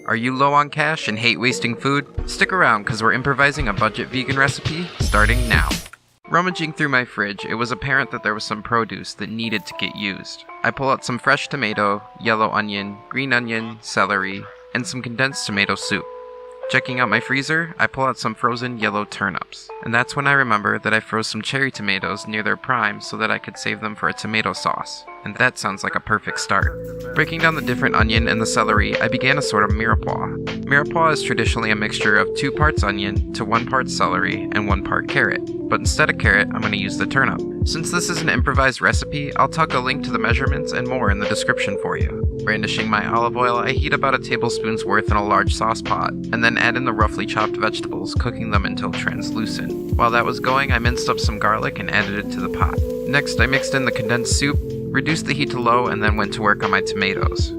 Are you low on cash and hate wasting food? Stick around because we're improvising a budget vegan recipe starting now. Rummaging through my fridge, it was apparent that there was some produce that needed to get used. I pull out some fresh tomato, yellow onion, green onion, celery, and some condensed tomato soup. Checking out my freezer, I pull out some frozen yellow turnips. And that's when I remember that I froze some cherry tomatoes near their prime so that I could save them for a tomato sauce. And that sounds like a perfect start. Breaking down the different onion and the celery, I began a sort of mirepoix. Mirepoix is traditionally a mixture of 2 parts onion to 1 part celery and 1 part carrot. But instead of carrot, I'm going to use the turnip. Since this is an improvised recipe, I'll tuck a link to the measurements and more in the description for you. Brandishing my olive oil, I heat about a tablespoon's worth in a large sauce pot, and then add in the roughly chopped vegetables, cooking them until translucent. While that was going, I minced up some garlic and added it to the pot. Next, I mixed in the condensed soup, reduced the heat to low, and then went to work on my tomatoes.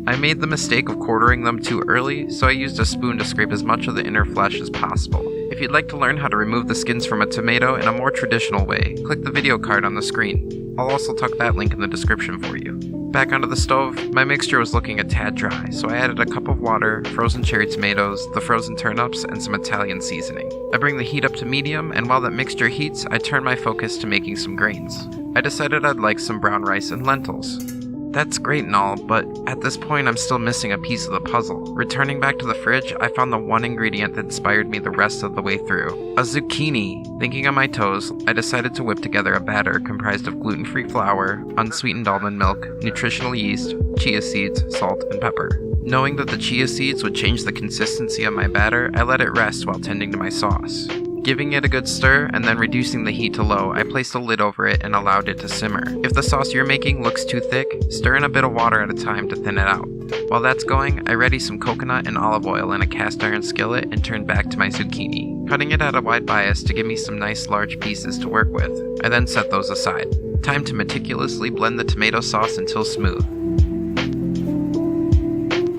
I made the mistake of quartering them too early, so I used a spoon to scrape as much of the inner flesh as possible. If you'd like to learn how to remove the skins from a tomato in a more traditional way, click the video card on the screen. I'll also tuck that link in the description for you. Back onto the stove, my mixture was looking a tad dry, so I added a cup of water, frozen cherry tomatoes, the frozen turnips, and some Italian seasoning. I bring the heat up to medium, and while that mixture heats, I turn my focus to making some grains. I decided I'd like some brown rice and lentils. That's great and all, but at this point I'm still missing a piece of the puzzle. Returning back to the fridge, I found the one ingredient that inspired me the rest of the way through. A zucchini! Thinking on my toes, I decided to whip together a batter comprised of gluten-free flour, unsweetened almond milk, nutritional yeast, chia seeds, salt, and pepper. Knowing that the chia seeds would change the consistency of my batter, I let it rest while tending to my sauce. Giving it a good stir, and then reducing the heat to low, I placed a lid over it and allowed it to simmer. If the sauce you're making looks too thick, stir in a bit of water at a time to thin it out. While that's going, I ready some coconut and olive oil in a cast iron skillet and turn back to my zucchini, cutting it at a wide bias to give me some nice large pieces to work with. I then set those aside. Time to meticulously blend the tomato sauce until smooth.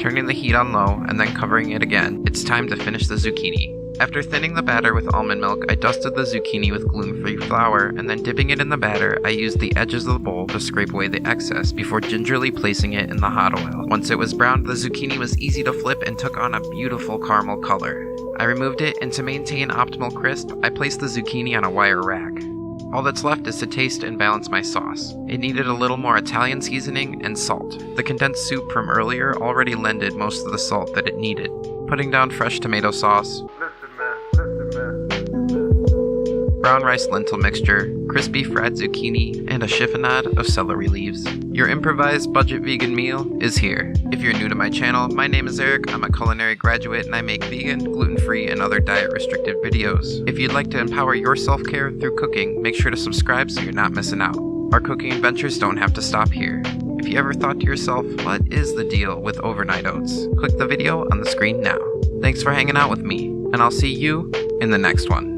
Turning the heat on low and then covering it again, it's time to finish the zucchini. After thinning the batter with almond milk, I dusted the zucchini with gluten-free flour, and then dipping it in the batter, I used the edges of the bowl to scrape away the excess before gingerly placing it in the hot oil. Once it was browned, the zucchini was easy to flip and took on a beautiful caramel color. I removed it, and to maintain optimal crisp, I placed the zucchini on a wire rack. All that's left is to taste and balance my sauce. It needed a little more Italian seasoning and salt. The condensed soup from earlier already lended most of the salt that it needed. Putting down fresh tomato sauce, brown rice lentil mixture, crispy fried zucchini, and a chiffonade of celery leaves. Your improvised budget vegan meal is here. If you're new to my channel, my name is Eric, I'm a culinary graduate and I make vegan, gluten-free, and other diet-restricted videos. If you'd like to empower your self-care through cooking, make sure to subscribe so you're not missing out. Our cooking adventures don't have to stop here. If you ever thought to yourself, what is the deal with overnight oats? Click the video on the screen now. Thanks for hanging out with me, and I'll see you in the next one.